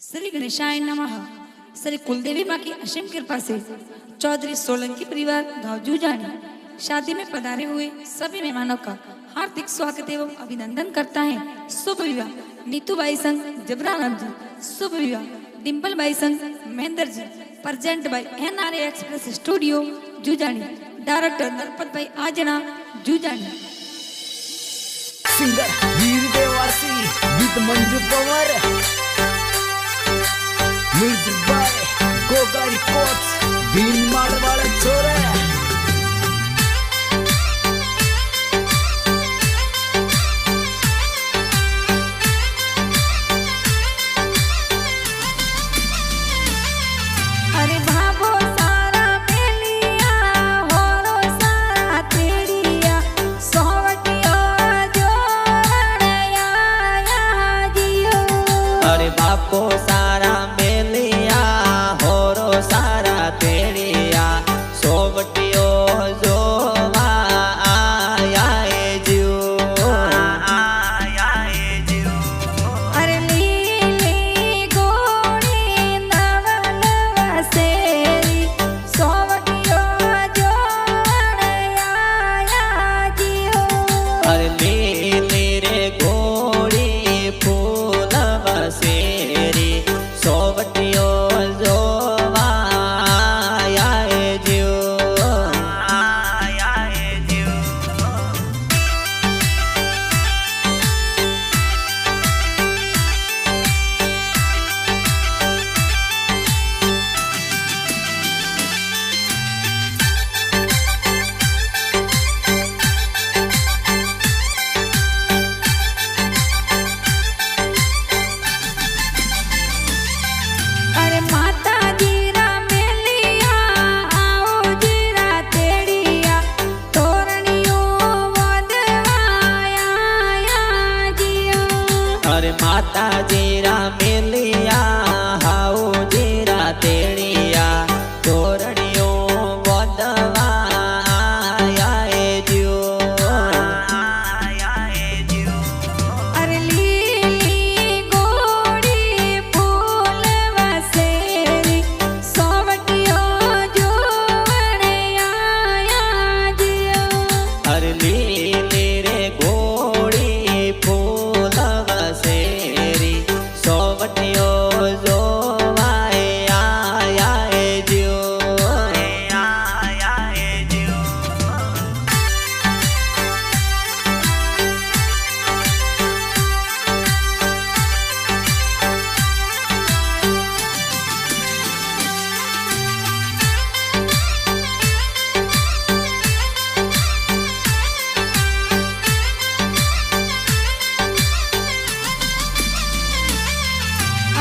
श्री गणेशाय नमः। श्री कुलदेवी माँ की असीम कृपा से चौधरी सोलंकी परिवार गांव जूजानी शादी में पधारे हुए सभी मेहमानों का हार्दिक स्वागत एवं अभिनंदन करता है। शुभ विवाह नीतूबाई संघ जबराराम जी, शुभ विवाह डिम्पल बाई संघ Mahendra ji, present by NRA express studio Jujani, director Narpat Bhai Aajna Jujani. Singer Veer Dewasi गीत मंजू पवार, म्यूजिक बाय गोगारी कोच बीन मारवाड़ छोरे। अरे भाभो सारा मेलिया होरो सारा तेड़िया सोवटियो जोड़या या जियो। अरे बापो सारा मेलिया होरो सारा तेड़िया सोवटियो जोवा आया ए जियो। अरे लीली गोड़ी नवल वसेरी सोवटियो जोड़या या जियो। अरे लीली रे गोड़ी फूल बसेरी सोवटियो जोवा आया ए जियो। अरे माता जीरा मेलिया आओ जीरा तेड़िया तोरणियो वदवाया या जियो। अरे माता जीरा मेलिया हाउ जीरा तेड़िया तोरणियो वदवा आया ए जियो। अरे लीली गोड़ी फूल वसेरी सोवटियो जोड़या या जियो। अरे लीली रे गोड़ी फूल बसेरी सोवटियो जोवाए आया ए जियो।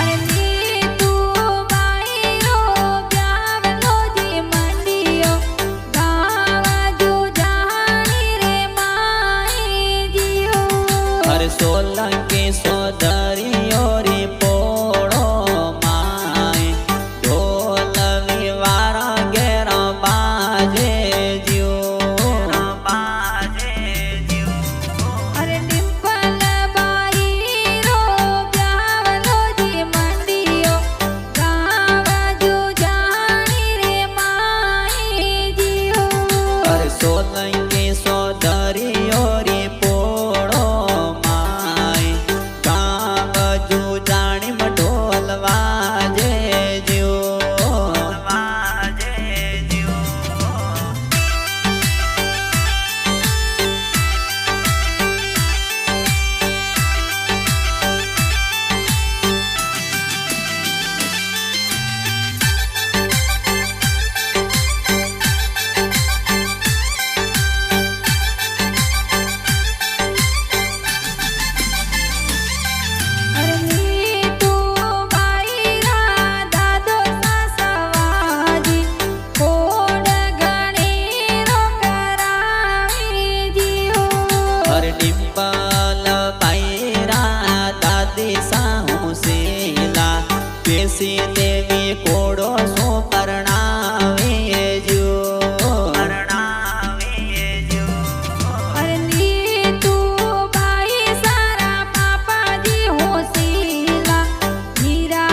अरे नीतू बाई रो ब्यावलो जी मंडियो गावा जूजानी रे माई जियो। अरे सोलंकी सोदरियो रे पोड़ो माए ढोल विवारा गेरा बाजे जियो। अरे डिम्पल बाई रो ब्यावलो जी मंडियो गावा जूजानी रे माई जियो। अरे सोलंकी सोदरियो रे पोड़ो माए गाव जूजानी में ढोल वाजे जियो। अरे नीतू बाई रा दादो सासवाजी कोड गणी रो करावी जियो। अरे डिम्पल पायरा दादी साहू सेला पेशी देवी कोड़ो सो परणावे जो। अरे नीतू बाई सारा पापा जी होशीला नीरा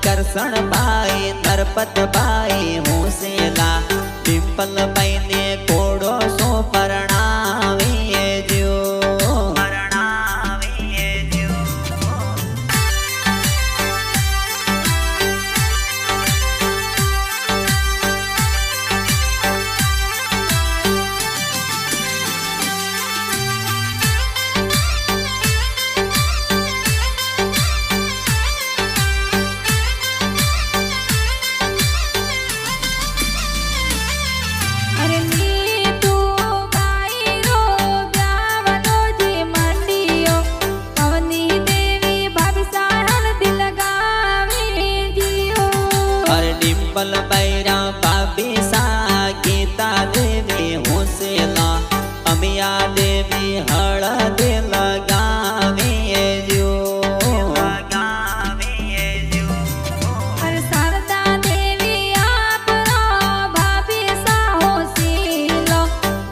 કરશણભાઈ નરપતભાઈ હુસેલા ડિમ્પલભાઈ ને કોડો સો પરણાવી જો ડિમ્પલ બૈરા ભાભી સા ગીતા દેવી હુસેલા અમિયા દેવી હળદ લગાવી જો શારદા દેવી આપરો ભાભી સા હોશીલો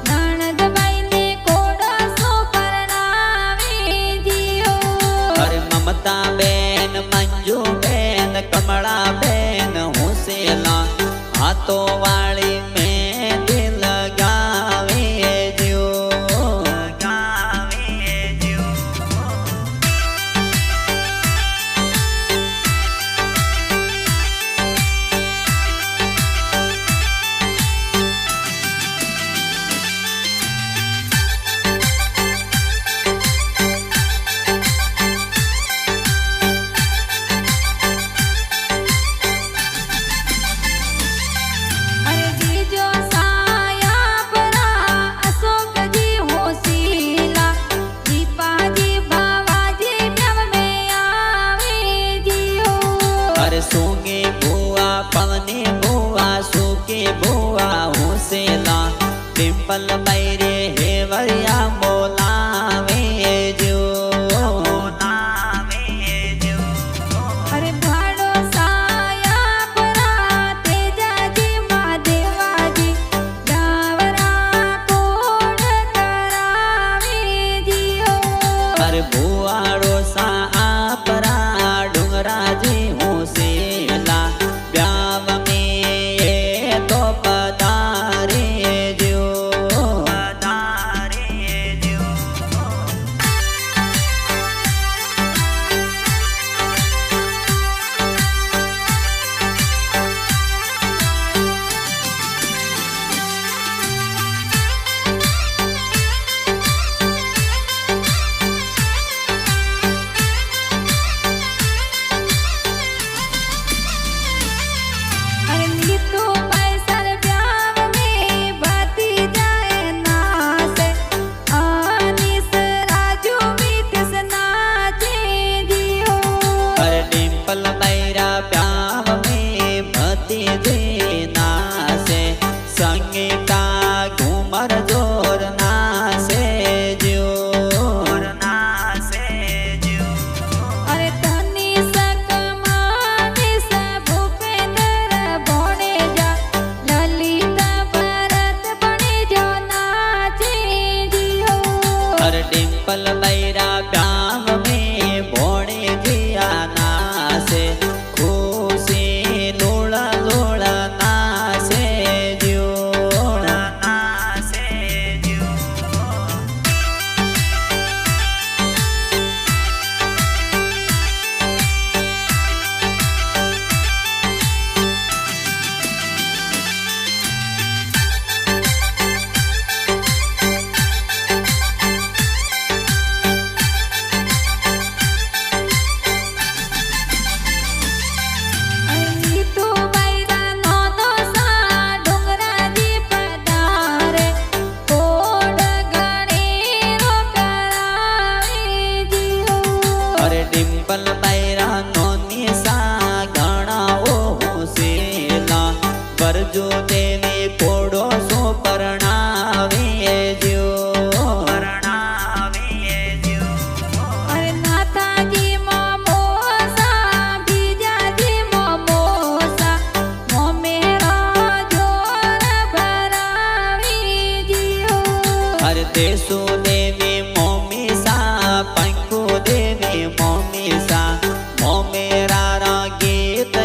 નણંદભાઈ ને કોડો સો પરણાવી જીઓ અરે મમતા બેન મંજુ બેન કમળા બેન હુસેલા હાથો વાળી મહેંદી લગાવી જો અરે જીજો સાયાપરા અશોકજી હોશીલા દીપાજી ભાવાજી પ્રેમ મે આવી જીઓ અરે સોંગે ભુવા પવને ભુવા સુકે ભુવા હુસેલા ડિમ્પલ બૈરે હેવરિયા બોલાવે જો અરે ભાડો સાયાપરા તેજાજી મહાદેવાજી ડાવરા કોડ કરાવી જીઓ અરે ભુવાડો સા આપરા ડુંગરાજી હુસેલા બ્યાવ મે એ તો પધારે જો અરે નીતુ પૈસર બ્યાવ મે બાતી જાય નાસે અનિસ રાજુ મીઠસ નાચે જીઓ અરે ડિમ્પલ બૈરા પ્યાવ મે ભતી જે નાસે સંગીતા ઘુમર જોર નાસે જો અરે તની સકમાની સ ભૂપેન્દ્ર ભોણેજા લલિતા ભરત ભણેજો નાચે જીઓ અરે ડિમ્પલ બૈરા પ્યાવ મે ભોણે જીયા નાસે ખુશી લોળા લોળા નાસે જો અરે નીતુ બૈરા નોનો સા ડુંગરાજી પધારે કોડ ગણેરો કરાવી જીઓ અરે ડિમ્પલ બૈરા નોની સા ગણાઓ હુસેલા વરજો દેવી કોડો સો પરણાવે જો અરે નાથાજી મોમોસા બીજાજી મોમોસા મોમેરા જોર ભરાવી જીઓ અરે દેશો દેવી મોમી સા પંખો દેવી મોમી સા મોમેરા ગીત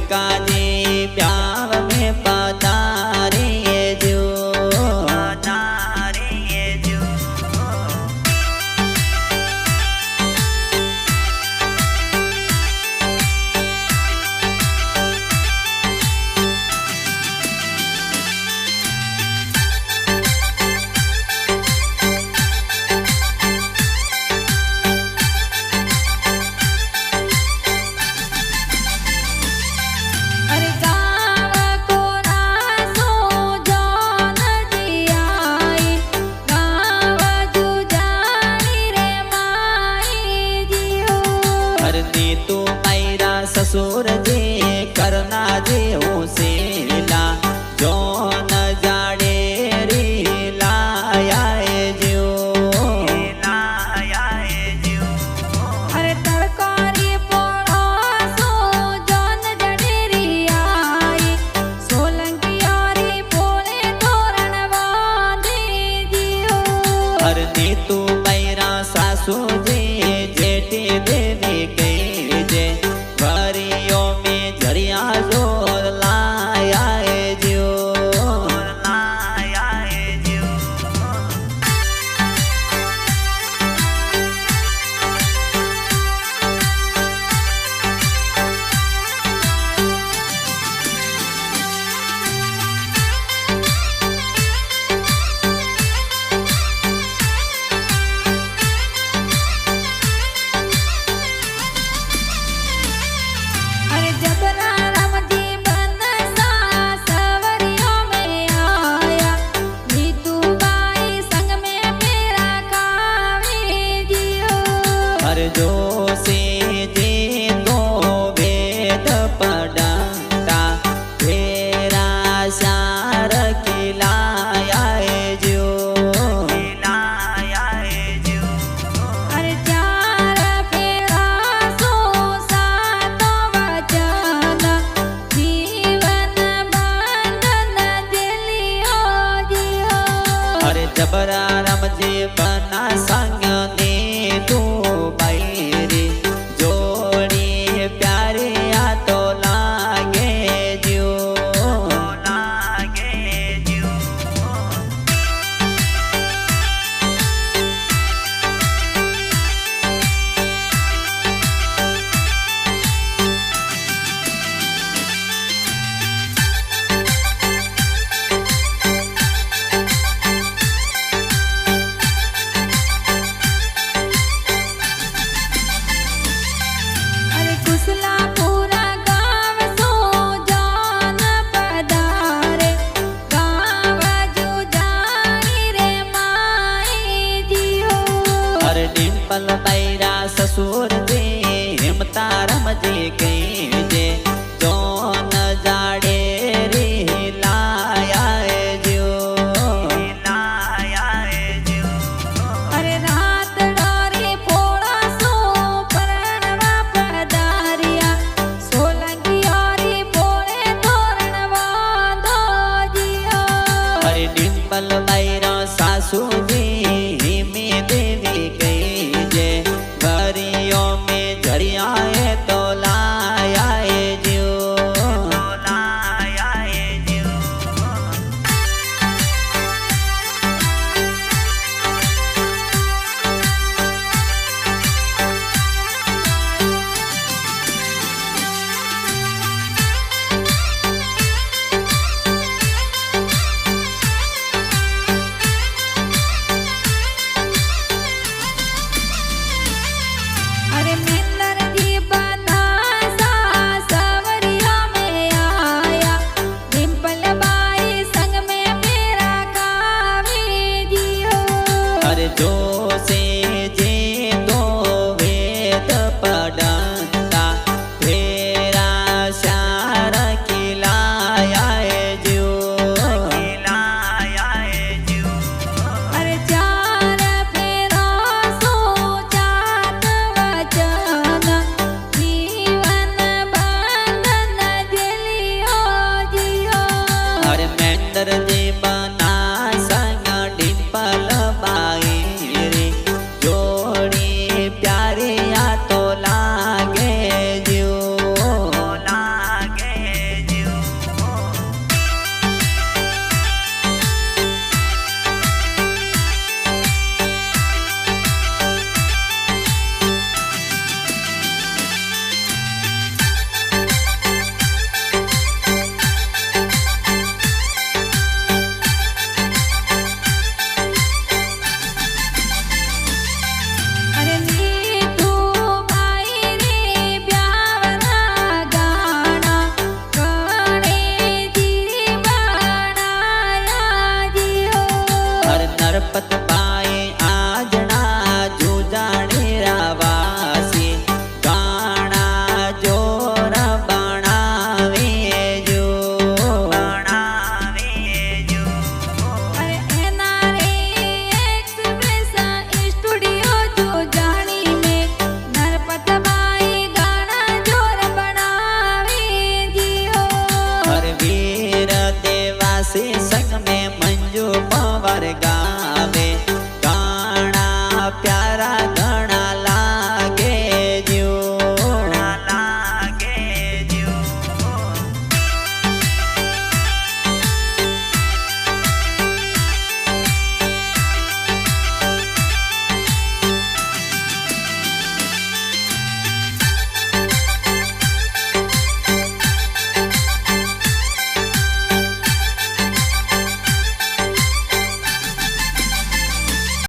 કાજી